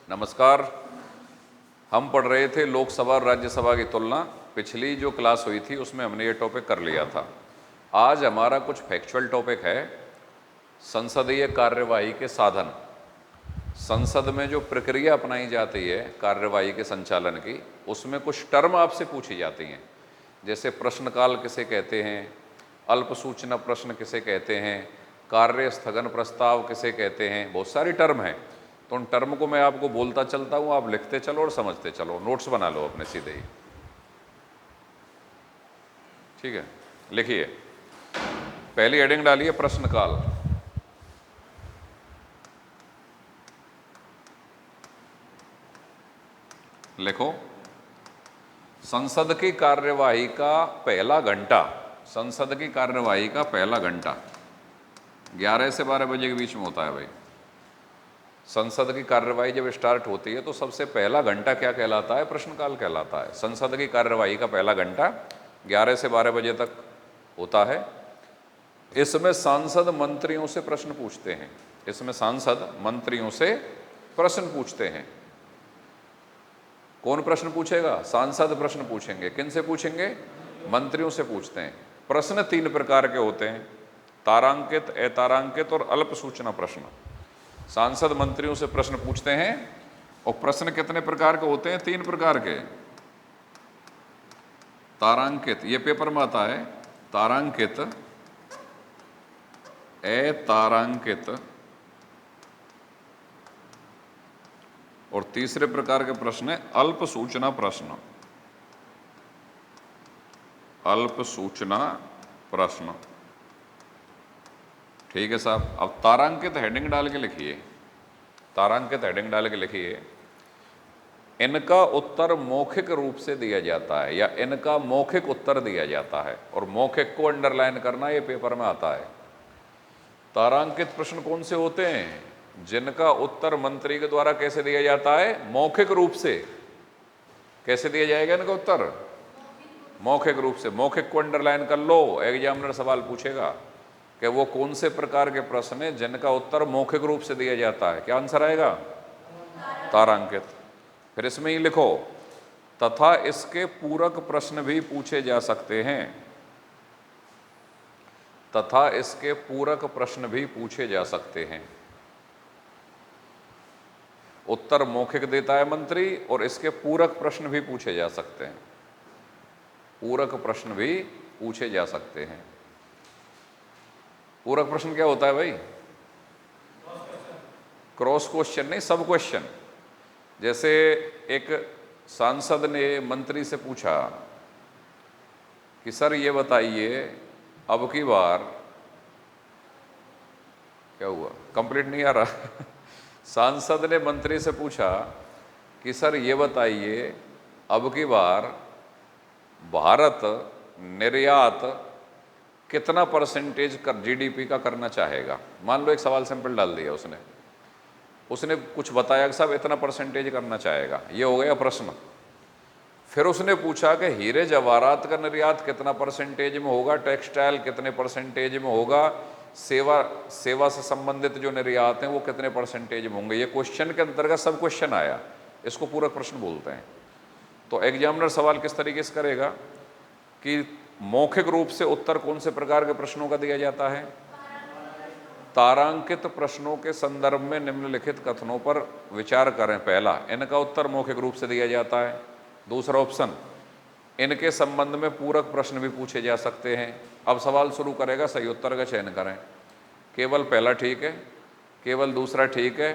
नमस्कार। हम पढ़ रहे थे लोकसभा और राज्यसभा की तुलना। पिछली जो क्लास हुई थी उसमें हमने ये टॉपिक कर लिया था। आज हमारा कुछ फैक्चुअल टॉपिक है, संसदीय कार्यवाही के साधन। संसद में जो प्रक्रिया अपनाई जाती है कार्यवाही के संचालन की, उसमें कुछ टर्म आपसे पूछी जाती हैं, जैसे प्रश्नकाल किसे कहते हैं, अल्प सूचना प्रश्न किसे कहते हैं, कार्य स्थगन प्रस्ताव किसे कहते हैं, बहुत सारी टर्म हैं। तो उन टर्म को मैं आपको बोलता चलता हूँ, आप लिखते चलो और समझते चलो, नोट्स बना लो अपने सीधे ही। ठीक है, लिखिए। पहली हेडिंग डालिए प्रश्नकाल। लिखो, संसद की कार्यवाही का पहला घंटा, संसद की कार्यवाही का पहला घंटा 11 से 12 बजे के बीच में होता है भाई। संसद की कार्यवाही जब स्टार्ट होती है तो सबसे पहला घंटा क्या कहलाता है? प्रश्नकाल कहलाता है। संसद की कार्यवाही का पहला घंटा 11 से 12 बजे तक होता है। इसमें सांसद मंत्रियों से प्रश्न पूछते हैं। इसमें सांसद मंत्रियों से प्रश्न पूछते हैं। कौन प्रश्न पूछेगा? सांसद प्रश्न पूछेंगे। किन से पूछेंगे? मंत्रियों से पूछते हैं। प्रश्न 3 प्रकार के होते हैं, तारांकित, अतारांकित और अल्प सूचना प्रश्न। सांसद मंत्रियों से प्रश्न पूछते हैं और प्रश्न कितने प्रकार के होते हैं? 3 प्रकार के। तारांकित, ये पेपर में आता है, तारांकित, अतारांकित और तीसरे प्रकार के प्रश्न है अल्प सूचना प्रश्न। अल्प सूचना प्रश्न। ठीक है साहब। अब तारांकित हेडिंग डाल के लिखिए, तारांकित हेडिंग डाल के लिखिए, इनका उत्तर मौखिक रूप से दिया जाता है या इनका मौखिक उत्तर दिया जाता है। और मौखिक को अंडरलाइन करना, ये पेपर में आता है। तारांकित प्रश्न कौन से होते हैं? जिनका उत्तर मंत्री के द्वारा कैसे दिया जाता है? मौखिक रूप से। कैसे दिया जाएगा इनका उत्तर? मौखिक रूप से। मौखिक को अंडरलाइन कर लो, एग्जामिनर सवाल पूछेगा कि वो कौन से प्रकार के प्रश्न है जिनका उत्तर मौखिक रूप से दिया जाता है। क्या आंसर आएगा? तारांकित। फिर इसमें ही लिखो, तथा इसके पूरक प्रश्न भी पूछे जा सकते हैं। तथा इसके पूरक प्रश्न भी पूछे जा सकते हैं। उत्तर मौखिक देता है मंत्री और इसके पूरक प्रश्न भी पूछे जा सकते हैं। पूरक प्रश्न भी पूछे जा सकते हैं। पूरक प्रश्न क्या होता है भाई? क्रॉस क्वेश्चन नहीं, सब क्वेश्चन। जैसे एक सांसद ने मंत्री से पूछा कि सर ये बताइए, अब की बार क्या हुआ? कंप्लीट नहीं आ रहा। सांसद ने मंत्री से पूछा कि सर ये बताइए, अब की बार भारत निर्यात कितना परसेंटेज कर जीडीपी का करना चाहेगा? मान लो एक सवाल सिंपल डाल दिया उसने। उसने कुछ बताया कि साहब इतना परसेंटेज करना चाहेगा, ये हो गया प्रश्न। फिर उसने पूछा कि हीरे जवाहरात का निर्यात कितना परसेंटेज में होगा, टेक्सटाइल कितने परसेंटेज में होगा, सेवा से संबंधित जो निर्यात हैं वो कितने परसेंटेज में होंगे। ये क्वेश्चन के अंतर्गत सब क्वेश्चन आया, इसको पूरक प्रश्न बोलते हैं। तो एग्जामिनर सवाल किस तरीके से करेगा कि मौखिक रूप से उत्तर कौन से प्रकार के प्रश्नों का दिया जाता है? तारांकित प्रश्नों के संदर्भ में निम्नलिखित कथनों पर विचार करें। पहला, इनका उत्तर मौखिक रूप से दिया जाता है। दूसरा ऑप्शन, इनके संबंध में पूरक प्रश्न भी पूछे जा सकते हैं। अब सवाल शुरू करेगा, सही उत्तर का चयन करें। केवल पहला ठीक है, केवल दूसरा ठीक है,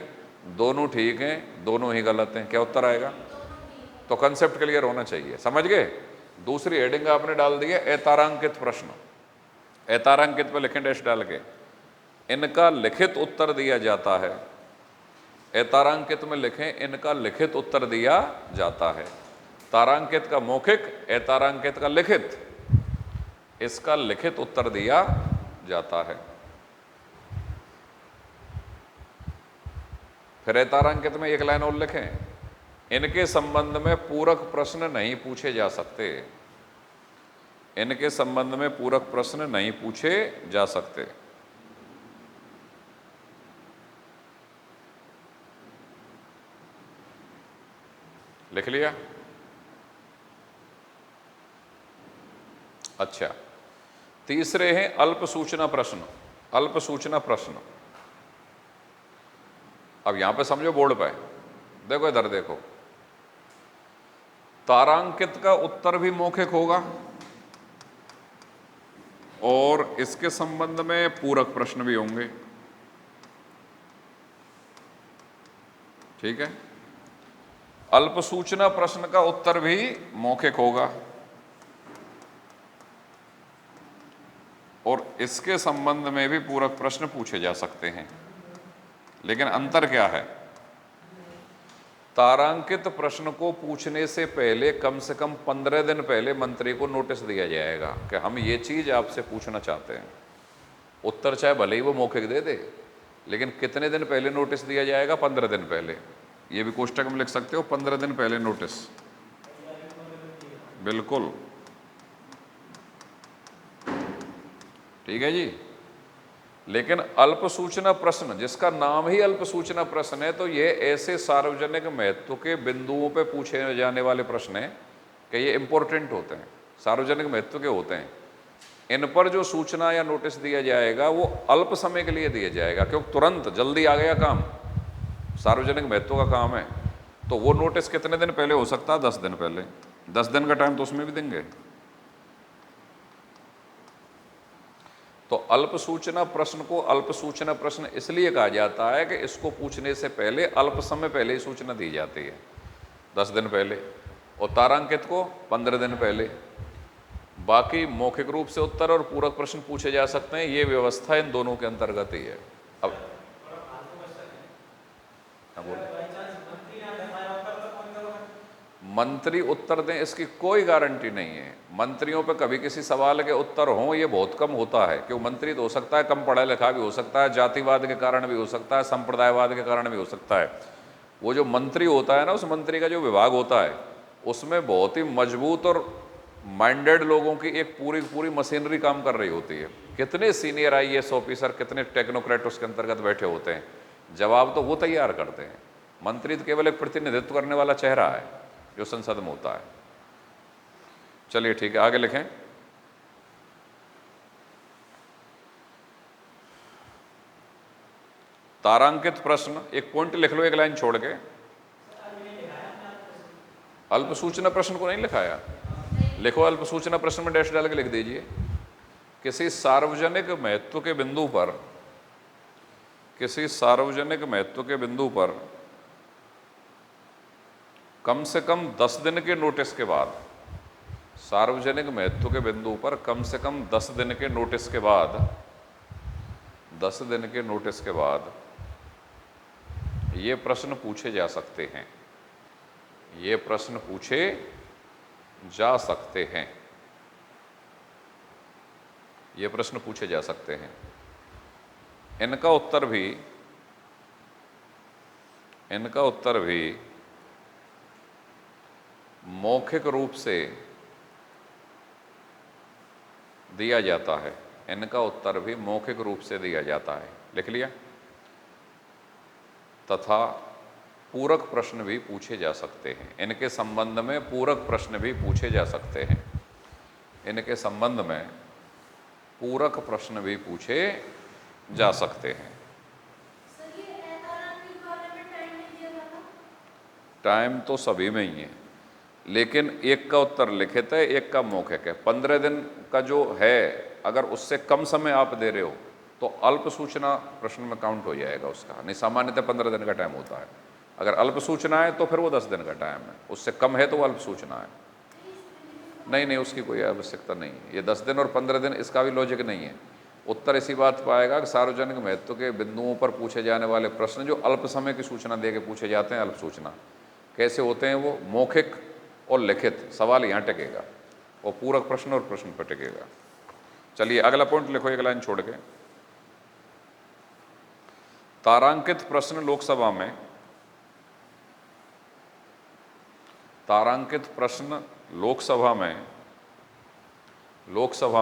दोनों ठीक हैं, दोनों ही गलत हैं। क्या उत्तर आएगा? तो कंसेप्ट क्लियर होना चाहिए, समझ गए? दूसरी हेडिंग आपने डाल दी है अतारांकित प्रश्न। अतारांकित पे लिखें डैश डाल के, इनका लिखित उत्तर दिया जाता है। अतारांकित में लिखें इनका लिखित उत्तर दिया जाता है। तारांकित का मौखिक, अतारांकित का लिखित। इसका लिखित उत्तर दिया जाता है। फिर अतारांकित में एक लाइन और लिखें, इनके संबंध में पूरक प्रश्न नहीं पूछे जा सकते। इनके संबंध में पूरक प्रश्न नहीं पूछे जा सकते। लिख लिया? अच्छा, तीसरे हैं अल्प सूचना प्रश्न। अल्प सूचना प्रश्न, अब यहां पे समझो बोर्ड पे, देखो इधर देखो, तारांकित का उत्तर भी मौखिक होगा और इसके संबंध में पूरक प्रश्न भी होंगे। ठीक है, अल्प सूचना प्रश्न का उत्तर भी मौखिक होगा और इसके संबंध में भी पूरक प्रश्न पूछे जा सकते हैं। लेकिन अंतर क्या है? तारांकित प्रश्न को पूछने से पहले कम से कम 15 दिन पहले मंत्री को नोटिस दिया जाएगा कि हम ये चीज आपसे पूछना चाहते हैं। उत्तर चाहे भले ही वो मौखिक दे दे, लेकिन कितने दिन पहले नोटिस दिया जाएगा? 15 दिन पहले। ये भी कोष्टक में लिख सकते हो, 15 दिन पहले नोटिस। बिल्कुल ठीक है जी। लेकिन अल्प सूचना प्रश्न, जिसका नाम ही अल्प सूचना प्रश्न है, तो ये ऐसे सार्वजनिक महत्व के बिंदुओं पे पूछे जाने वाले प्रश्न हैं कि ये इंपॉर्टेंट होते हैं, सार्वजनिक महत्व के होते हैं। इन पर जो सूचना या नोटिस दिया जाएगा वो अल्प समय के लिए दिया जाएगा, क्योंकि तुरंत जल्दी आ गया काम, सार्वजनिक महत्व का काम है, तो वो नोटिस कितने दिन पहले हो सकता है? 10 दिन पहले। 10 दिन का टाइम तो उसमें भी देंगे। तो अल्प सूचना प्रश्न को अल्प सूचना प्रश्न इसलिए कहा जाता है कि इसको पूछने से पहले अल्प समय पहले ही सूचना दी जाती है, 10 दिन पहले, और तारांकित को 15 दिन पहले। बाकी मौखिक रूप से उत्तर और पूरक प्रश्न पूछे जा सकते हैं, ये व्यवस्था इन दोनों के अंतर्गत ही है। अब बोले मंत्री उत्तर दें, इसकी कोई गारंटी नहीं है। मंत्रियों पे कभी किसी सवाल के उत्तर हों, ये बहुत कम होता है, क्यों? मंत्री तो हो सकता है कम पढ़ा लिखा भी हो सकता है, जातिवाद के कारण भी हो सकता है, संप्रदायवाद के कारण भी हो सकता है। वो जो मंत्री होता है ना, उस मंत्री का जो विभाग होता है, उसमें बहुत ही मजबूत और माइंडेड लोगों की एक पूरी पूरी मशीनरी काम कर रही होती है। कितने सीनियर IAS ऑफिसर, कितने टेक्नोक्रेट उसके अंतर्गत बैठे होते हैं, जवाब तो वो तैयार करते हैं। मंत्री तो केवल एक प्रतिनिधित्व करने वाला चेहरा है जो संसद में होता है। चलिए ठीक है, आगे लिखें। तारांकित प्रश्न, एक पॉइंट लिख लो एक लाइन छोड़ के। अल्प सूचना प्रश्न को नहीं लिखाया? लिखो, अल्प सूचना प्रश्न में डैश डाल के लिख दीजिए, किसी सार्वजनिक महत्व के बिंदु पर, किसी सार्वजनिक महत्व के बिंदु पर कम से कम 10 दिन के नोटिस के बाद, सार्वजनिक महत्व के बिंदु पर कम से कम 10 दिन के नोटिस के बाद, 10 दिन के नोटिस के बाद ये प्रश्न पूछे जा सकते हैं, ये प्रश्न पूछे जा सकते हैं, ये प्रश्न पूछे जा सकते हैं। इनका उत्तर भी मौखिक रूप से दिया जाता है, इनका उत्तर भी मौखिक रूप से दिया जाता है। लिख लिया? तथा पूरक प्रश्न भी पूछे जा सकते हैं, इनके संबंध में पूरक प्रश्न भी पूछे जा सकते हैं, इनके संबंध में पूरक प्रश्न भी पूछे जा सकते हैं। टाइम तो सभी में ही है, लेकिन एक का उत्तर लिखित है, एक का मौखिक है। 15 दिन का जो है, अगर उससे कम समय आप दे रहे हो तो अल्प सूचना प्रश्न में काउंट हो जाएगा उसका। नहीं, सामान्यतः 15 दिन का टाइम होता है। अगर अल्प सूचना है तो फिर वो 10 दिन का टाइम है, उससे कम है तो वो अल्प सूचना है। नहीं, उसकी कोई आवश्यकता नहीं है। ये 10 दिन और 15 दिन, इसका भी लॉजिक नहीं है। उत्तर इसी बात पाएगा कि सार्वजनिक महत्व के बिंदुओं पर पूछे जाने वाले प्रश्न जो अल्प समय की सूचना दे के पूछे जाते हैं, अल्प सूचना कैसे होते हैं? वो मौखिक और लिखित। सवाल यहाँ टिकेगा और पूरक प्रश्न और प्रश्न पर टिकेगा। चलिए अगला पॉइंट लिखो एक लाइन छोड़ के। तारांकित प्रश्न लोकसभा में, तारांकित प्रश्न लोकसभा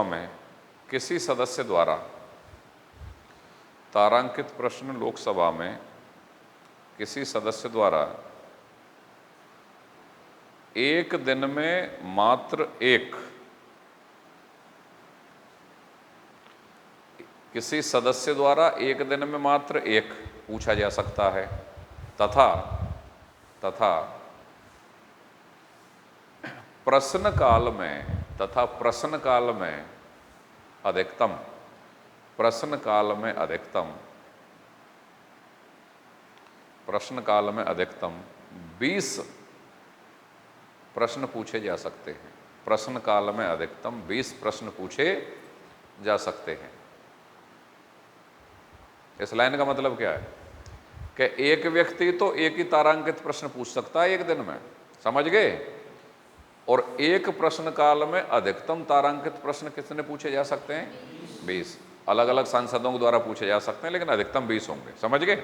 में किसी सदस्य द्वारा, तारांकित प्रश्न लोकसभा में किसी सदस्य द्वारा एक दिन में मात्र एक किसी सदस्य द्वारा एक दिन में मात्र एक पूछा जा सकता है, तथा प्रश्न काल में अधिकतम 20 प्रश्न पूछे जा सकते हैं। प्रश्न काल में अधिकतम 20 प्रश्न पूछे जा सकते हैं। इस लाइन का मतलब क्या है कि एक व्यक्ति तो एक ही तारांकित प्रश्न पूछ सकता है एक दिन में, समझ गए? और एक प्रश्न काल में अधिकतम तारांकित प्रश्न कितने पूछे जा सकते हैं? 20। अलग अलग सांसदों के द्वारा पूछे जा सकते हैं, लेकिन अधिकतम 20 होंगे, समझ गए?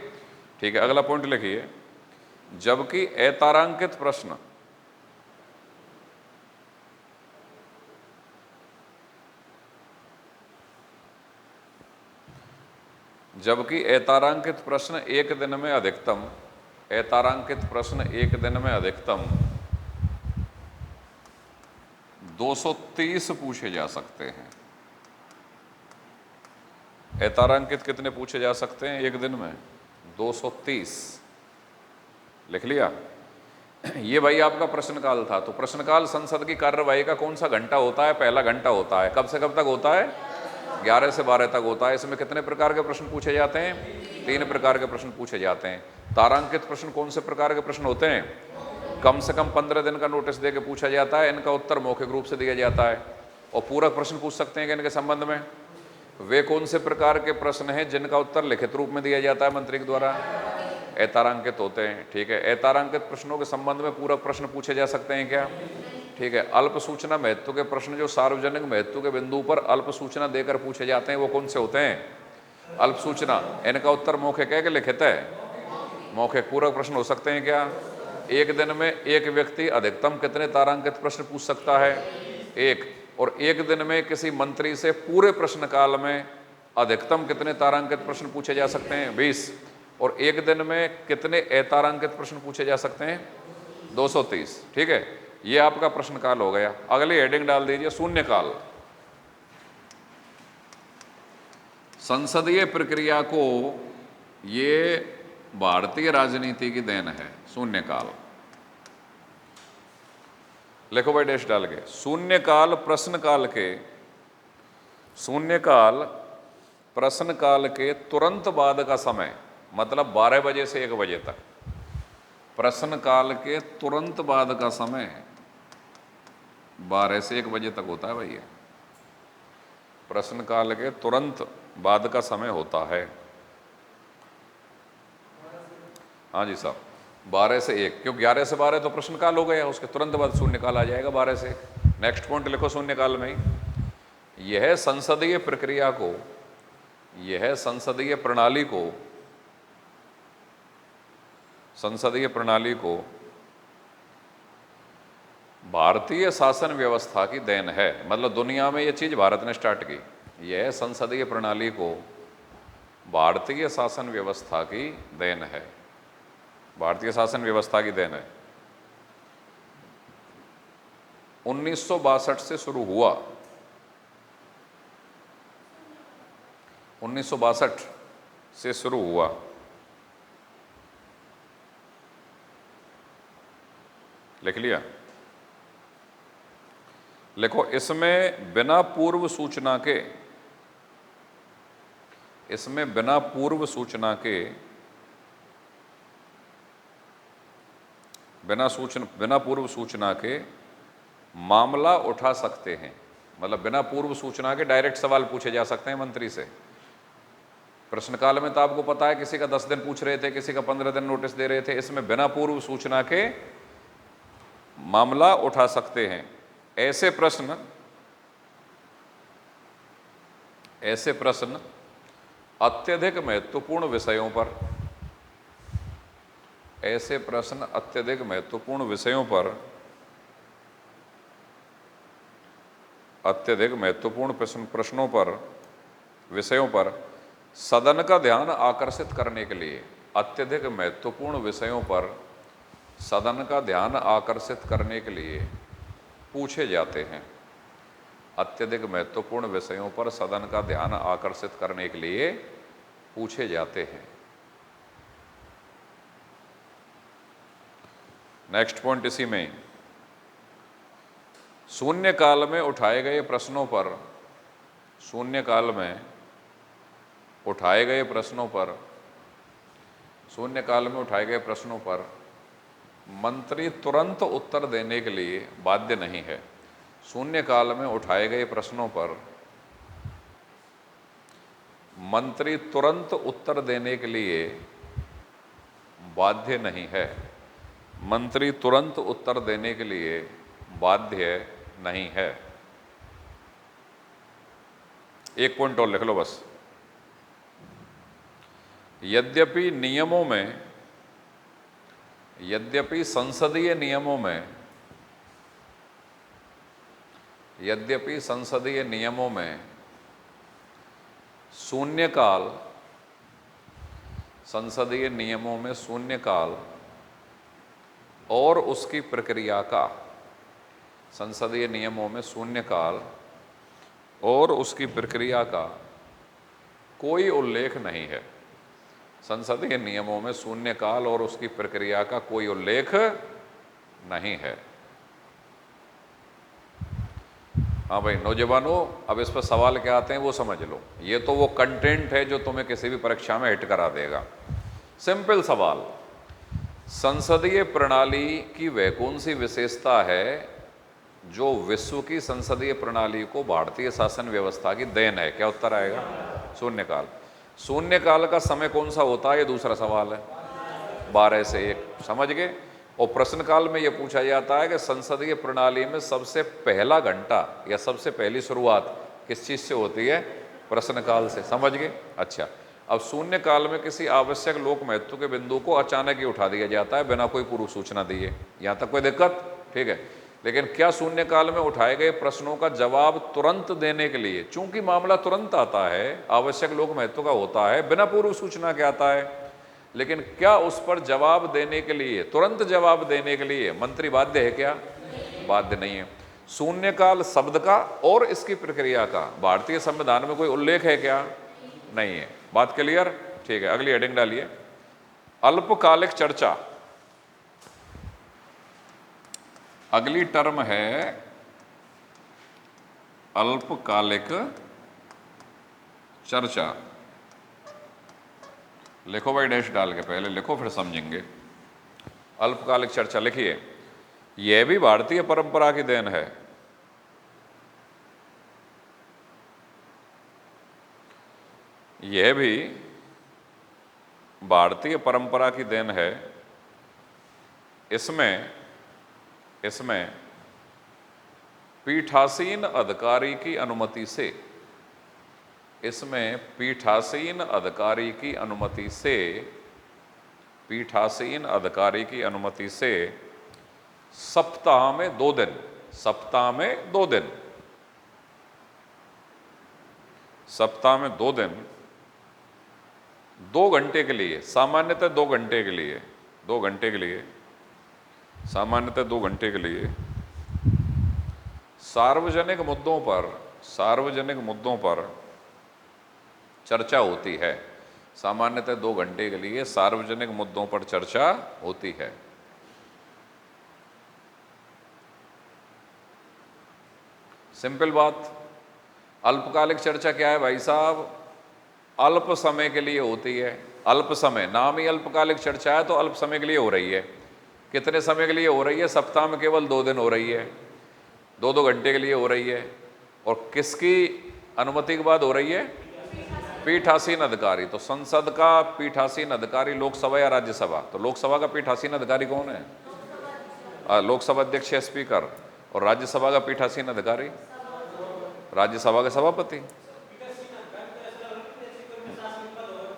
ठीक है, अगला पॉइंट लिखिए। जबकि अतारांकित प्रश्न एक दिन में अधिकतम 230 पूछे जा सकते हैं। अतारांकित कितने पूछे जा सकते हैं एक दिन में? 230। लिख लिया? ये भाई आपका प्रश्नकाल था। तो प्रश्नकाल संसद की कार्यवाही का कौन सा घंटा होता है? पहला घंटा होता है। कब से कब तक होता है? 11 से 12 तक होता है। इसमें कितने प्रकार के प्रश्न पूछे जाते हैं? 3 प्रकार के प्रश्न पूछे जाते हैं। तारांकित प्रश्न कौन से प्रकार के प्रश्न होते हैं? कम से कम 15 दिन का नोटिस देकर पूछा जाता है। इनका उत्तर मौखिक रूप से दिया जाता है। और पूरक प्रश्न पूछ सकते हैं कि इनके संबंध में? वे कौन से प्रकार के प्रश्न हैं जिनका उत्तर लिखित रूप में दिया जाता है मंत्री के द्वारा? अतारांकित होते हैं। ठीक है, अतारांकित प्रश्नों के संबंध में पूरक प्रश्न पूछे जा सकते हैं क्या? ठीक है। अल्प सूचना महत्व के प्रश्न जो सार्वजनिक महत्व के बिंदु पर अल्प सूचना देकर पूछे जाते हैं, वो कौन से होते हैं? अल्प सूचना। इनका उत्तर मौखिक है कि लिखित है? मौखिक। पूरक प्रश्न हो सकते हैं क्या? एक दिन में एक व्यक्ति अधिकतम कितने तारांकित प्रश्न पूछ सकता है? 1। और एक दिन में किसी मंत्री से पूरे प्रश्नकाल में अधिकतम कितने तारांकित प्रश्न पूछे जा सकते हैं? 20। और एक दिन में कितने अतारांकित प्रश्न पूछे जा सकते हैं? 230। ठीक है, ये आपका प्रश्नकाल हो गया। अगली हेडिंग डाल दीजिए, शून्यकाल। संसदीय प्रक्रिया को ये भारतीय राजनीति की देन है, शून्यकाल। लिखो भाई डैश डाल के। शून्यकाल प्रश्नकाल के तुरंत बाद का समय, मतलब 12 बजे से 1 बजे तक। प्रश्नकाल के तुरंत बाद का समय 12 से 1 बजे तक होता है भैया। प्रश्नकाल के तुरंत बाद का समय होता है। हाँ जी साहब, 12 से 1, क्यों 11 से 12 तो प्रश्नकाल हो गया, उसके तुरंत बाद शून्यकाल आ जाएगा 12 से 1। नेक्स्ट पॉइंट लिखो शून्यकाल में ही। यह संसदीय प्रक्रिया को, यह संसदीय प्रणाली को भारतीय शासन व्यवस्था की देन है। मतलब दुनिया में यह चीज भारत ने स्टार्ट की। यह संसदीय प्रणाली को भारतीय शासन व्यवस्था की देन है। भारतीय शासन व्यवस्था की देन है। 1962 से शुरू हुआ। 1962 से शुरू हुआ। लिख लिया? लिखो, इसमें बिना पूर्व सूचना के मामला उठा सकते हैं। मतलब बिना पूर्व सूचना के डायरेक्ट सवाल पूछे जा सकते हैं मंत्री से। प्रश्नकाल में तो आपको पता है किसी का 10 दिन पूछ रहे थे, किसी का 15 दिन नोटिस दे रहे थे। इसमें बिना पूर्व सूचना के मामला उठा सकते हैं। ऐसे प्रश्न अत्यधिक महत्वपूर्ण विषयों पर, विषयों पर सदन का ध्यान आकर्षित करने के लिए, अत्यधिक महत्वपूर्ण विषयों पर सदन का ध्यान आकर्षित करने के लिए पूछे जाते हैं। अत्यधिक महत्वपूर्ण विषयों पर सदन का ध्यान आकर्षित करने के लिए पूछे जाते हैं। नेक्स्ट पॉइंट इसी में, शून्य काल में उठाए गए प्रश्नों पर, शून्य काल में उठाए गए प्रश्नों पर, शून्य काल में उठाए गए प्रश्नों पर मंत्री तुरंत उत्तर देने के लिए बाध्य नहीं है। शून्य काल में उठाए गए प्रश्नों पर मंत्री तुरंत उत्तर देने के लिए बाध्य नहीं है। मंत्री तुरंत उत्तर देने के लिए बाध्य नहीं है। एक पॉइंट और लिख लो बस। यद्यपि नियमों में, यद्यपि संसदीय नियमों में, यद्यपि संसदीय नियमों में शून्यकाल, संसदीय नियमों में शून्यकाल और उसकी प्रक्रिया का, संसदीय नियमों में शून्यकाल और उसकी प्रक्रिया का कोई उल्लेख नहीं है। संसदीय नियमों में शून्यकाल और उसकी प्रक्रिया का कोई उल्लेख नहीं है। हाँ भाई नौजवानों, अब इस पर सवाल क्या आते हैं वो समझ लो। ये तो वो कंटेंट है जो तुम्हें किसी भी परीक्षा में हिट करा देगा। सिंपल सवाल, संसदीय प्रणाली की वह कौन सी विशेषता है जो विश्व की संसदीय प्रणाली को भारतीय शासन व्यवस्था की देन है? क्या उत्तर आएगा? शून्यकाल। शून्यकाल का समय कौन सा होता है, ये दूसरा सवाल है। 12 से 1, समझ गए। और प्रश्नकाल में यह पूछा जाता है कि संसदीय प्रणाली में सबसे पहला घंटा या सबसे पहली शुरुआत किस चीज से होती है? प्रश्नकाल से, समझ गए। अच्छा, अब शून्यकाल में किसी आवश्यक लोक महत्व के बिंदु को अचानक ही उठा दिया जाता है बिना कोई पूर्व सूचना दिए। यहां तक कोई दिक्कत? ठीक है। लेकिन क्या शून्यकाल में उठाए गए प्रश्नों का जवाब तुरंत देने के लिए, चूंकि मामला तुरंत आता है, आवश्यक लोक महत्व का होता है, बिना पूर्व सूचना के आता है, लेकिन क्या उस पर जवाब देने के लिए, तुरंत जवाब देने के लिए मंत्री बाध्य है क्या? बाध्य नहीं है। शून्यकाल शब्द का और इसकी प्रक्रिया का भारतीय संविधान में कोई उल्लेख है क्या? नहीं है। बात क्लियर? ठीक है, अगली हेडिंग डालिए, अल्पकालिक चर्चा। अगली टर्म है अल्पकालिक चर्चा। लिखो भाई, डैश डाल के पहले लिखो फिर समझेंगे। अल्पकालिक चर्चा लिखिए। यह भी भारतीय परंपरा की देन है। यह भी भारतीय परंपरा की देन है। इसमें पीठासीन अधिकारी की अनुमति से, इसमें पीठासीन अधिकारी की अनुमति से, पीठासीन अधिकारी की अनुमति से सप्ताह में 2 दिन, सप्ताह में 2 दिन, सप्ताह में 2 दिन 2 घंटे के लिए, सामान्यतः 2 घंटे के लिए, 2 घंटे के लिए, सामान्यतः 2 घंटे के लिए सार्वजनिक मुद्दों पर, सार्वजनिक मुद्दों पर चर्चा होती है। सामान्यतः 2 घंटे के लिए सार्वजनिक मुद्दों पर चर्चा होती है। सिंपल बात। अल्पकालिक चर्चा क्या है भाई साहब? अल्प समय के लिए होती है। अल्प समय, नाम ही अल्पकालिक चर्चा है तो अल्प समय के लिए हो रही है। कितने समय के लिए हो रही है? सप्ताह में केवल 2 दिन हो रही है, 2-2 घंटे के लिए हो रही है। और किसकी अनुमति के बाद हो रही है? पीठासीन अधिकारी। तो संसद का पीठासीन अधिकारी लोकसभा या राज्यसभा? तो लोकसभा का पीठासीन अधिकारी कौन है? लोकसभा अध्यक्ष या स्पीकर। और राज्यसभा का पीठासीन अधिकारी? राज्यसभा के सभापति।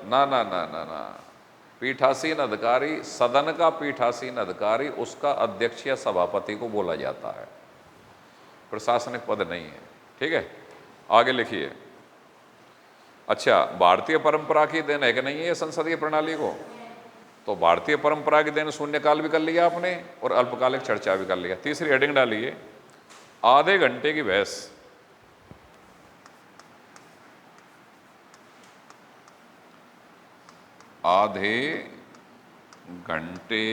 ना ना ना ना ना, पीठासीन अधिकारी, सदन का पीठासीन अधिकारी, उसका अध्यक्ष या सभापति को बोला जाता है, प्रशासनिक पद नहीं है। ठीक है, आगे लिखिए। अच्छा, भारतीय परंपरा की देन है कि नहीं है संसदीय प्रणाली को? तो भारतीय परंपरा के दिन शून्यकाल भी कर लिया आपने और अल्पकालिक चर्चा भी कर लिया। तीसरी हेडिंग डालिए, आधे घंटे की बहस। आधे घंटे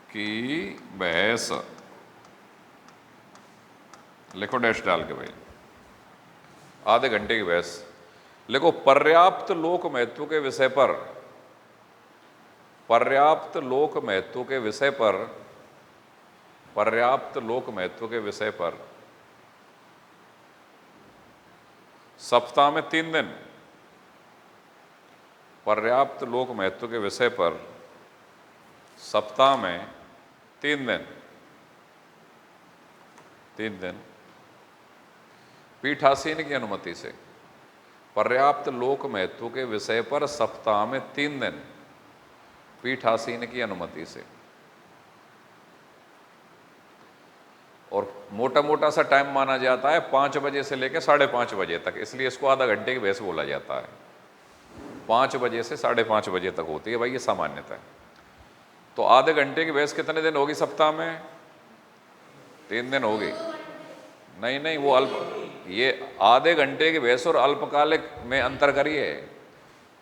की बहस, लिखो डैश डाल के भाई, आधे घंटे की बहस। लिखो, पर्याप्त लोक महत्व के विषय पर, पर्याप्त लोक महत्व के विषय पर, पर्याप्त लोक महत्व के विषय पर सप्ताह में 3 दिन, पर्याप्त लोक महत्व के विषय पर सप्ताह में 3 दिन, 3 दिन पीठासीन की अनुमति से, पर्याप्त लोक महत्व के विषय पर सप्ताह में 3 दिन पीठासीन की अनुमति से। और मोटा मोटा सा टाइम माना जाता है 5 बजे से लेकर 5:30 बजे तक, इसलिए इसको आधा घंटे की बहस बोला जाता है। 5 बजे से 5:30 बजे तक होती है भाई, ये सामान्यता है। तो आधे घंटे की बहस कितने दिन होगी सप्ताह में? 3 दिन होगी। नहीं नहीं, वो ये आधे घंटे की बहस और अल्पकालिक में अंतर करिए।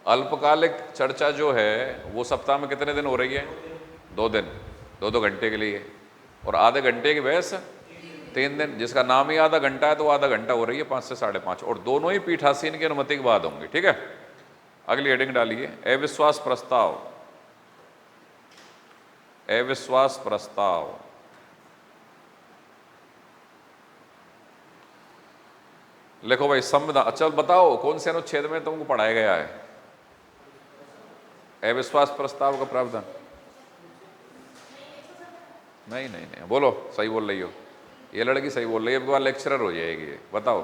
अल्पकालिक चर्चा जो है वो सप्ताह में कितने दिन हो रही है? 2 दिन, 2-2 घंटे के लिए। और आधे घंटे की बहस 3 दिन, जिसका नाम ही आधा घंटा है तो आधा घंटा हो रही है 5 से 5:30, और दोनों ही पीठासीन की अनुमति के बाद होंगे। ठीक है, अगली हेडिंग डालिए, अविश्वास प्रस्ताव। अविश्वास प्रस्ताव। लिखो भाई, संविधान, चल बताओ कौन से अनुच्छेद में तुमको पढ़ाया गया है अविश्वास प्रस्ताव का प्रावधान? नहीं नहीं नहीं, बोलो, सही बोल रही हो, ये लड़की सही बोल रही है, एक बार लेक्चरर हो जाएगी। बताओ,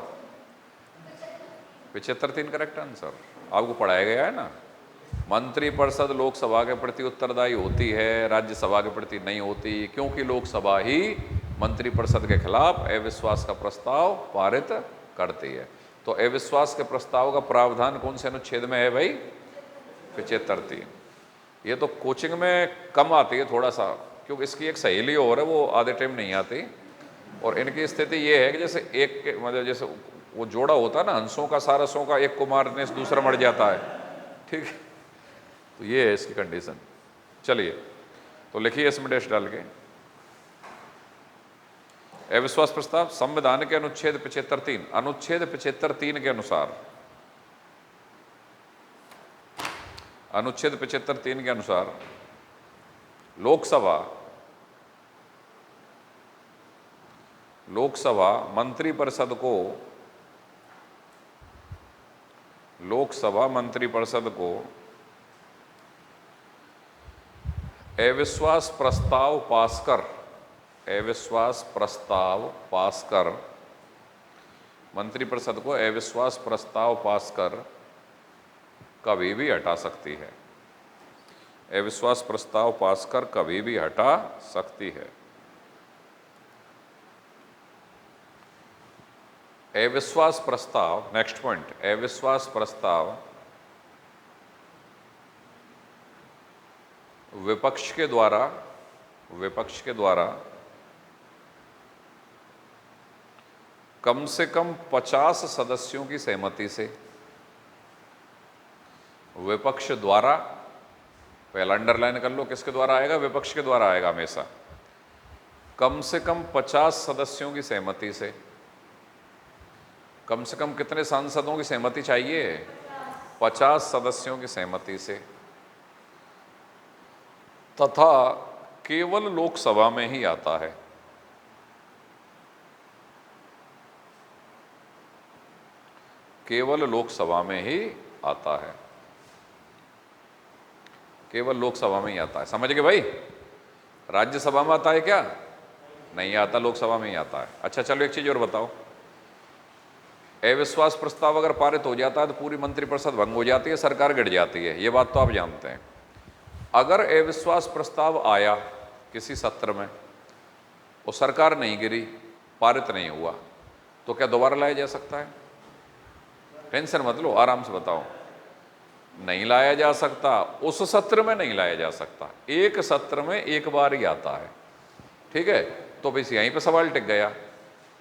75-3 करेक्ट आंसर आपको पढ़ाया गया है ना। मंत्रिपरिषद लोकसभा के प्रति उत्तरदायी होती है, राज्यसभा के प्रति नहीं होती, क्योंकि लोकसभा ही मंत्रिपरिषद के खिलाफ अविश्वास का प्रस्ताव पारित करती है। तो अविश्वास के प्रस्ताव का प्रावधान कौन से अनुच्छेद में है भाई? 75-3। ये तो कोचिंग में कम आती है थोड़ा सा, क्योंकि इसकी एक सहेली और है, वो आधे टाइम नहीं आती। और इनकी स्थिति ये है कि जैसे एक मतलब जैसे वो जोड़ा होता है ना हंसों का सारसों का, एक को मारने से दूसरा मर जाता है। ठीक है, तो ये है इसकी कंडीशन। चलिए, तो लिखिए इसमें डैश डाल के, अविश्वास प्रस्ताव संविधान के अनुच्छेद 75-3, अनुच्छेद 75-3 के अनुसार, अनुच्छेद 75-3 के अनुसार लोकसभा मंत्रिपरिषद को, लोकसभा मंत्रिपरिषद को अविश्वास प्रस्ताव पास कर, अविश्वास प्रस्ताव पास कर, मंत्रिपरिषद को अविश्वास प्रस्ताव पास कर कभी भी हटा सकती है। अविश्वास प्रस्ताव पास कर कभी भी हटा सकती है। अविश्वास प्रस्ताव, नेक्स्ट पॉइंट, अविश्वास प्रस्ताव विपक्ष के द्वारा कम से कम 50 सदस्यों की सहमति से, विपक्ष द्वारा, पहला अंडरलाइन कर लो, किसके द्वारा आएगा? विपक्ष के द्वारा आएगा हमेशा। कम से कम 50 सदस्यों की सहमति से, कम से कम कितने सांसदों की सहमति चाहिए? 50 सदस्यों की सहमति से, तथा केवल लोकसभा में ही आता है। केवल लोकसभा में ही आता है, केवल लोकसभा में ही आता है। समझ गए भाई? राज्यसभा में आता है क्या? नहीं आता, लोकसभा में ही आता है। अच्छा चलो एक चीज और बताओ, अविश्वास प्रस्ताव अगर पारित हो जाता है तो पूरी मंत्रिपरिषद भंग हो जाती है, सरकार गिर जाती है, ये बात तो आप जानते हैं। अगर अविश्वास प्रस्ताव आया किसी सत्र में और सरकार नहीं गिरी, पारित नहीं हुआ, तो क्या दोबारा लाया जा सकता है? टेंशन मत लो, आराम से बताओ। नहीं लाया जा सकता, उस सत्र में नहीं लाया जा सकता, एक सत्र में एक बार ही आता है। ठीक है, तो बस यहीं पे सवाल टिक गया।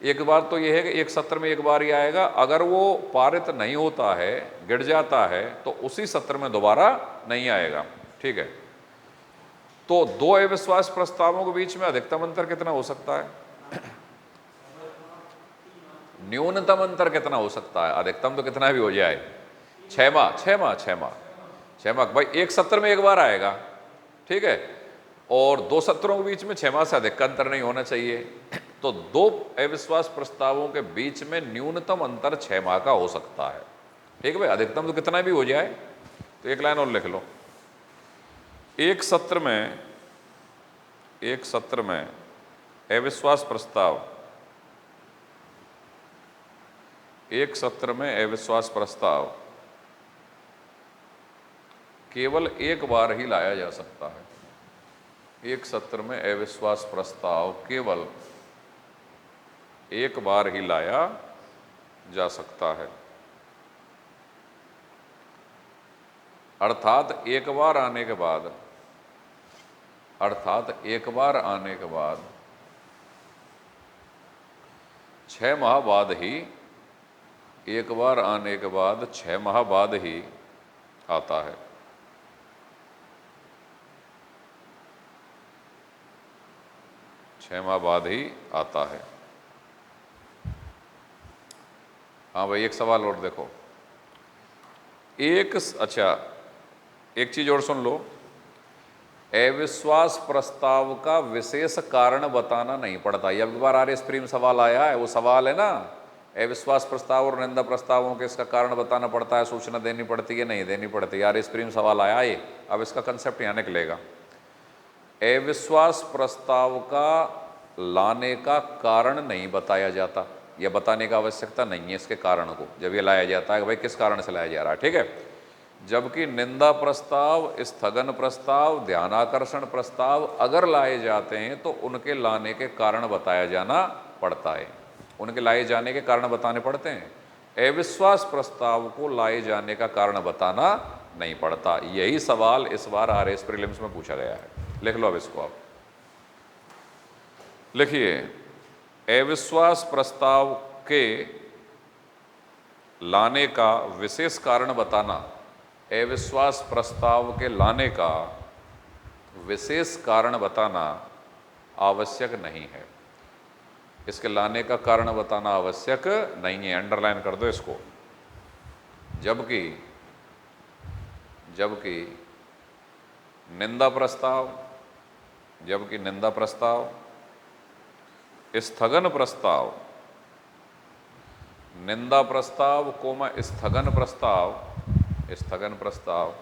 एक बार तो यह है कि एक सत्र में एक बार ही आएगा, अगर वो पारित नहीं होता है, गिर जाता है, तो उसी सत्र में दोबारा नहीं आएगा। ठीक है, तो दो अविश्वास प्रस्तावों के बीच में अधिकतम अंतर कितना हो सकता है? न्यूनतम अंतर कितना हो सकता है? अधिकतम तो कितना भी हो जाए, 6 माह, 6 माह, 6 माह, 6 माह। भाई एक सत्र में एक बार आएगा, ठीक है, और दो सत्रों के बीच में 6 माह से अधिक का अंतर नहीं होना चाहिए। तो दो अविश्वास प्रस्तावों के बीच में न्यूनतम अंतर 6 माह का हो सकता है। ठीक है भाई, अधिकतम तो कितना भी हो जाए। तो एक लाइन और लिख लो, एक सत्र में अविश्वास प्रस्ताव, एक सत्र में अविश्वास प्रस्ताव केवल एक बार ही लाया जा सकता है। एक सत्र में अविश्वास प्रस्ताव केवल एक बार ही लाया जा सकता है, अर्थात एक बार आने के बाद, 6 माह बाद ही, एक बार आने के बाद 6 माह बाद ही आता है। छः माह बाद ही आता है। हाँ भाई, एक सवाल और देखो, अच्छा एक चीज और सुन लो, अविश्वास प्रस्ताव का विशेष कारण बताना नहीं पड़ता। ये अब बार आर स्प्रीम सवाल आया है, वो सवाल है ना, अविश्वास प्रस्ताव और निंदा प्रस्तावों के इसका कारण बताना पड़ता है, सूचना देनी पड़ती है, नहीं देनी पड़ती। आर स्प्रीम सवाल आया ये, अब इसका कंसेप्ट यहाँ निकलेगा। अविश्वास प्रस्ताव का लाने का कारण नहीं बताया जाता, यह बताने का आवश्यकता नहीं है इसके कारण को, जब ये लाया जाता है कि भाई किस कारण से लाया जा रहा है। ठीक है, जबकि निंदा प्रस्ताव, स्थगन प्रस्ताव, ध्यानाकर्षण प्रस्ताव अगर लाए जाते हैं तो उनके लाने के कारण बताया जाना पड़ता है, उनके लाए जाने के कारण बताने पड़ते हैं। अविश्वास प्रस्ताव को लाए जाने का कारण बताना नहीं पड़ता। यही सवाल इस बार आरएस प्रीलिम्स में पूछा गया है। लिख लो अब इसको, आप लिखिए, अविश्वास प्रस्ताव के लाने का विशेष कारण बताना, अविश्वास प्रस्ताव के लाने का विशेष कारण बताना आवश्यक नहीं है। इसके लाने का कारण बताना आवश्यक नहीं है, अंडरलाइन कर दो इसको। जबकि निंदा प्रस्ताव, स्थगन प्रस्ताव, निंदा प्रस्ताव कोमा स्थगन प्रस्ताव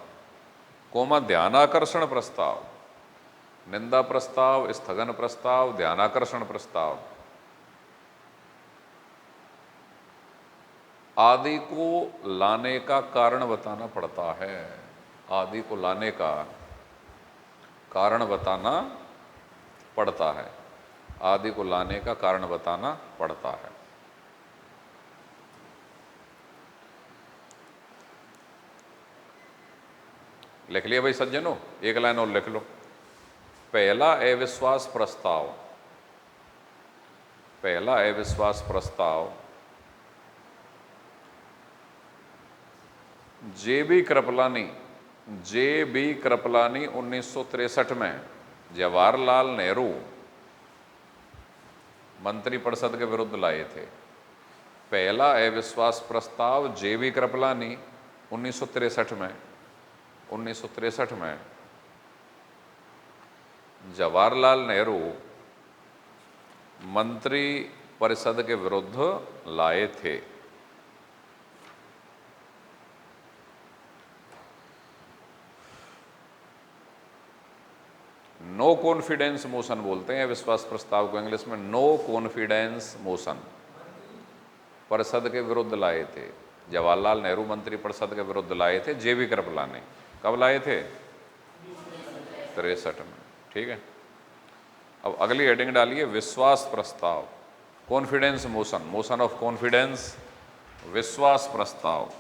कोमा ध्यानाकर्षण प्रस्ताव, निंदा प्रस्ताव, स्थगन प्रस्ताव, ध्यानाकर्षण प्रस्ताव आदि को लाने का कारण बताना पड़ता है। आदि को लाने का कारण बताना पड़ता है, आदि को लाने का कारण बताना पड़ता है। लिख लिया भाई सज्जनों, एक लाइन और लिख लो। पहला अविश्वास प्रस्ताव जे.बी. कृपलानी 1963 में जवाहरलाल नेहरू मंत्रिपरिषद के विरुद्ध लाए थे। पहला अविश्वास प्रस्ताव जे.बी. कृपलानी 1963 में जवाहरलाल नेहरू मंत्री परिषद के विरुद्ध लाए थे। नो कॉन्फिडेंस मोशन बोलते हैं विश्वास प्रस्ताव को, इंग्लिश में नो कॉन्फिडेंस मोशन परिषद के विरुद्ध लाए थे। जवाहरलाल नेहरू मंत्री परिषद के विरुद्ध लाए थे जे.बी. कृपलानी। कब लाए थे? 63 में। ठीक है, अब अगली हेडिंग डालिए, विश्वास प्रस्ताव, कॉन्फिडेंस मोशन ऑफ कॉन्फिडेंस, विश्वास प्रस्ताव।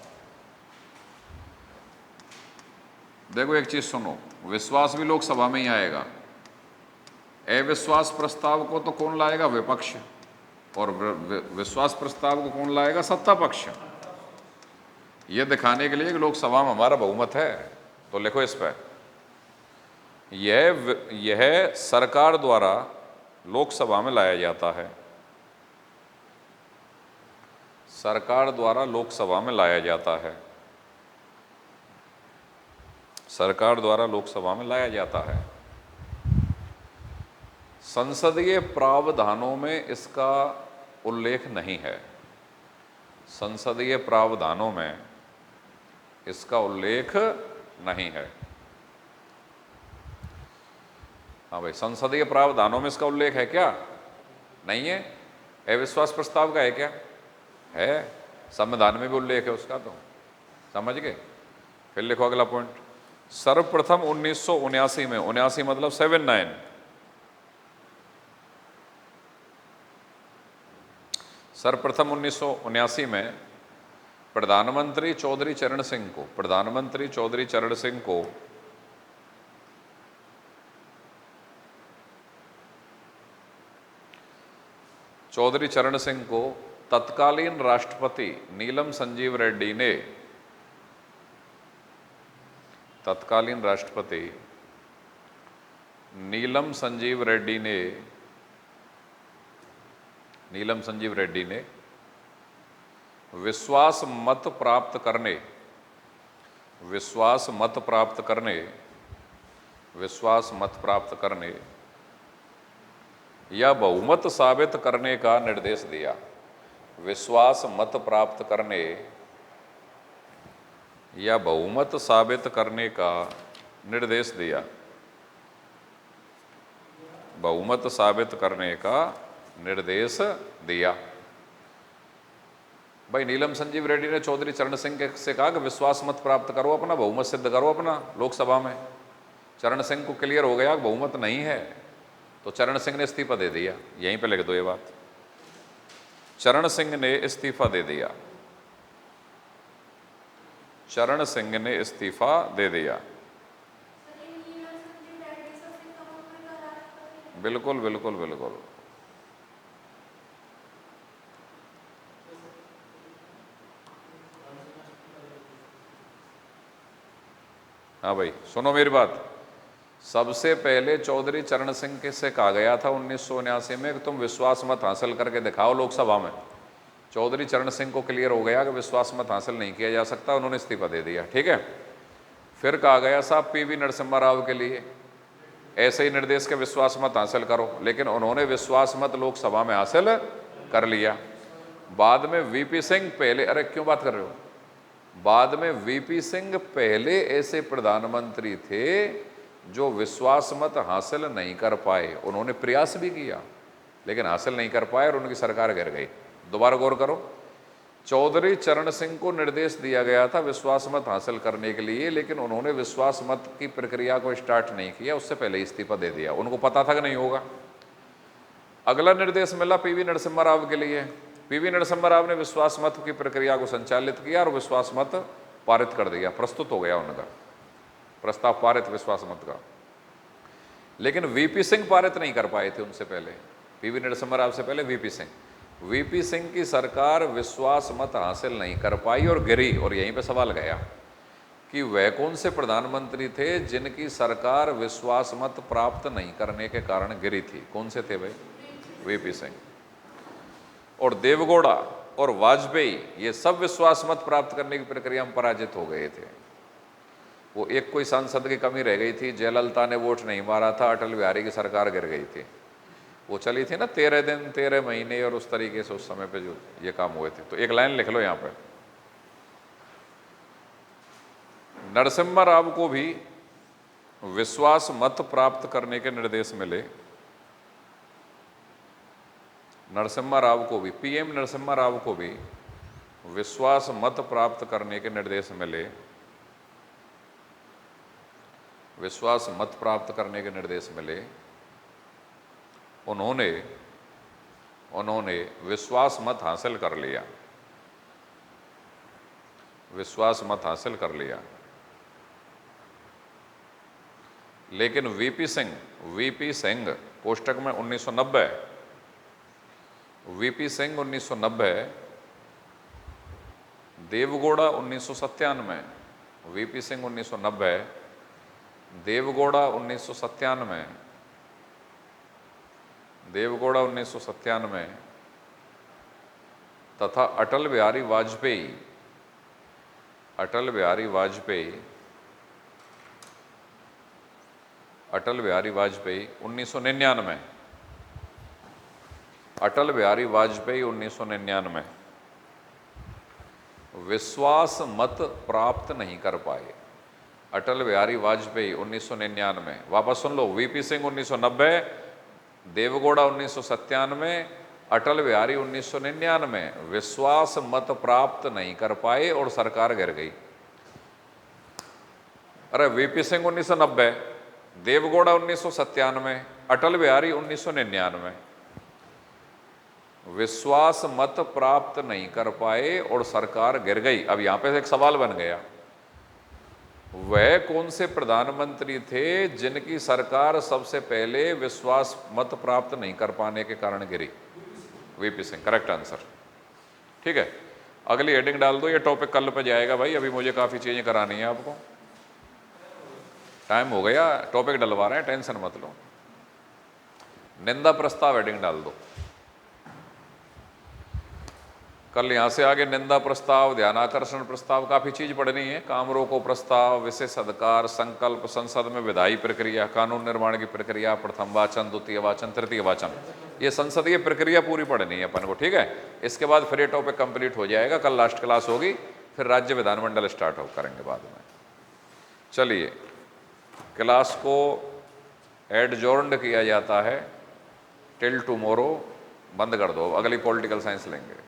देखो एक चीज सुनो, विश्वास भी लोकसभा में ही आएगा। अविश्वास प्रस्ताव को तो कौन लाएगा? विपक्ष। और विश्वास प्रस्ताव को कौन लाएगा? सत्ता पक्ष। ये दिखाने के लिए कि लोकसभा में हमारा बहुमत है। तो लिखो इस पर, यह सरकार द्वारा लोकसभा में लाया जाता है। सरकार द्वारा लोकसभा में लाया जाता है। सरकार द्वारा लोकसभा में लाया जाता है। संसदीय प्रावधानों में इसका उल्लेख नहीं है। संसदीय प्रावधानों में इसका उल्लेख नहीं है। हाँ भाई, संसदीय प्रावधानों में इसका उल्लेख है क्या? नहीं है। अविश्वास प्रस्ताव का है क्या? है। संविधान में भी उल्लेख है उसका, तो समझ गए। फिर लिखो अगला पॉइंट, सर्वप्रथम 1979 में, 79 मतलब 79, सर्वप्रथम 1979 में प्रधानमंत्री चौधरी चरण सिंह को, प्रधानमंत्री चौधरी चरण सिंह को चौधरी चरण सिंह को तत्कालीन राष्ट्रपति नीलम संजीव रेड्डी ने, तत्कालीन राष्ट्रपति नीलम संजीव रेड्डी ने, नीलम संजीव रेड्डी ने विश्वास मत प्राप्त करने, विश्वास मत प्राप्त करने, विश्वास मत प्राप्त करने या बहुमत साबित करने का निर्देश दिया। विश्वास मत प्राप्त करने या बहुमत साबित करने का निर्देश दिया। बहुमत साबित करने का निर्देश दिया। भाई नीलम संजीव रेड्डी ने चौधरी चरण सिंह से कहा कि विश्वास मत प्राप्त करो, अपना बहुमत सिद्ध करो अपना लोकसभा में। चरण सिंह को क्लियर हो गया कि बहुमत नहीं है, तो चरण सिंह ने इस्तीफा दे दिया। यहीं पे लिख दो ये बात, चरण सिंह ने इस्तीफा दे दिया। चरण सिंह ने इस्तीफा दे दिया। बिल्कुल बिल्कुल बिल्कुल। हाँ भाई सुनो मेरी बात, सबसे पहले चौधरी चरण सिंह के से कहा गया था 1979 में कि तुम विश्वास मत हासिल करके दिखाओ लोकसभा में। चौधरी चरण सिंह को क्लियर हो गया कि विश्वास मत हासिल नहीं किया जा सकता, उन्होंने इस्तीफा दे दिया। ठीक है। फिर कहा गया साहब पीवी नरसिम्हा राव के लिए ऐसे ही निर्देश के विश्वास मत हासिल करो, लेकिन उन्होंने विश्वास मत लोकसभा में हासिल कर लिया। बाद में वीपी सिंह पहले, अरे क्यों बात कर रहे हो, बाद में वीपी सिंह पहले ऐसे प्रधानमंत्री थे जो विश्वास मत हासिल नहीं कर पाए। उन्होंने प्रयास भी किया लेकिन हासिल नहीं कर पाए और उनकी सरकार गिर गई। दोबारा गौर करो, चौधरी चरण सिंह को निर्देश दिया गया था विश्वास मत हासिल करने के लिए, लेकिन उन्होंने विश्वास मत की प्रक्रिया को स्टार्ट नहीं किया, उससे पहले इस्तीफा दे दिया। उनको पता था कि नहीं होगा। अगला निर्देश मिला पीवी नरसिम्हा राव के लिए। पीवी नरसिम्हा राव ने विश्वास मत की प्रक्रिया को संचालित किया और विश्वास मत पारित कर दिया, प्रस्तुत हो गया उनका प्रस्ताव पारित विश्वास मत का। लेकिन वीपी सिंह पारित नहीं कर पाए थे उनसे पहले, पीवी नरसिम्हा राव से पहले वीपी सिंह। वीपी सिंह की सरकार विश्वास मत हासिल नहीं कर पाई और गिरी। और यहीं पे सवाल गया कि वह कौन से प्रधानमंत्री थे जिनकी सरकार विश्वास मत प्राप्त नहीं करने के कारण गिरी थी? कौन से थे भाई? वीपी सिंह। और देवगौड़ा और वाजपेयी ये सब विश्वास मत प्राप्त करने की प्रक्रिया में पराजित हो गए थे। वो एक कोई सांसद की कमी रह गई थी, जयललिता ने वोट नहीं मारा था, अटल बिहारी की सरकार गिर गई थी। वो चली थी ना 13 दिन 13 महीने और उस तरीके से उस समय पे जो ये काम हुए थे। तो एक लाइन लिख लो यहाँ पे, नरसिम्हा राव को भी विश्वास मत प्राप्त करने के निर्देश मिले। नरसिम्हा राव को भी, पीएम नरसिम्हा राव को भी विश्वास मत प्राप्त करने के निर्देश मिले। विश्वास मत प्राप्त करने के निर्देश मिले। उन्होंने विश्वास मत हासिल कर लिया। विश्वास मत हासिल कर लिया। लेकिन वीपी सिंह कोष्टक में 1990, वीपी सिंह 1990, देवगौड़ा 1997, वीपी सिंह 1990, देवगौड़ा 1997, देवगौड़ा 1997 तथा अटल बिहारी वाजपेयी, अटल बिहारी वाजपेयी 1999, अटल बिहारी वाजपेयी 1999 विश्वास मत प्राप्त नहीं कर पाए। अटल बिहारी वाजपेयी 1999, वापस सुन लो, वीपी सिंह 1990, देवगौड़ा 1997, अटल बिहारी 1999 विश्वास मत प्राप्त नहीं कर पाए और सरकार गिर गई। अरे वीपी सिंह 1990, देवगौड़ा 1997, अटल बिहारी 1999 विश्वास मत प्राप्त नहीं कर पाए और सरकार गिर गई। अब यहां पे एक सवाल बन गया, वह कौन से प्रधानमंत्री थे जिनकी सरकार सबसे पहले विश्वास मत प्राप्त नहीं कर पाने के कारण गिरी? VP Singh, correct answer. ठीक है, अगली हेडिंग डाल दो, ये टॉपिक कल पे जाएगा भाई, अभी मुझे काफ़ी चीज़ें करानी है आपको, टाइम हो गया, टॉपिक डलवा रहे हैं, टेंशन मत लो। निंदा प्रस्ताव हेडिंग डाल दो, कल यहाँ से आगे निंदा प्रस्ताव, ध्यानाकर्षण प्रस्ताव, काफ़ी चीज़ पढ़नी है। काम रोको प्रस्ताव, विशेष अधिकार, संकल्प, संसद में विधायी प्रक्रिया, कानून निर्माण की प्रक्रिया, प्रथम वाचन, द्वितीय वाचन, तृतीय वाचन, ये संसदीय प्रक्रिया पूरी पढ़नी है अपन को। ठीक है, इसके बाद फिर ये टॉपिक कंप्लीट हो जाएगा, कल लास्ट क्लास होगी, फिर राज्य विधानमंडल स्टार्ट हो करेंगे बाद में। चलिए, क्लास को एडजॉर्न्ड किया जाता है टिल टुमारो, बंद कर दो, अगली पॉलिटिकल साइंस लेंगे।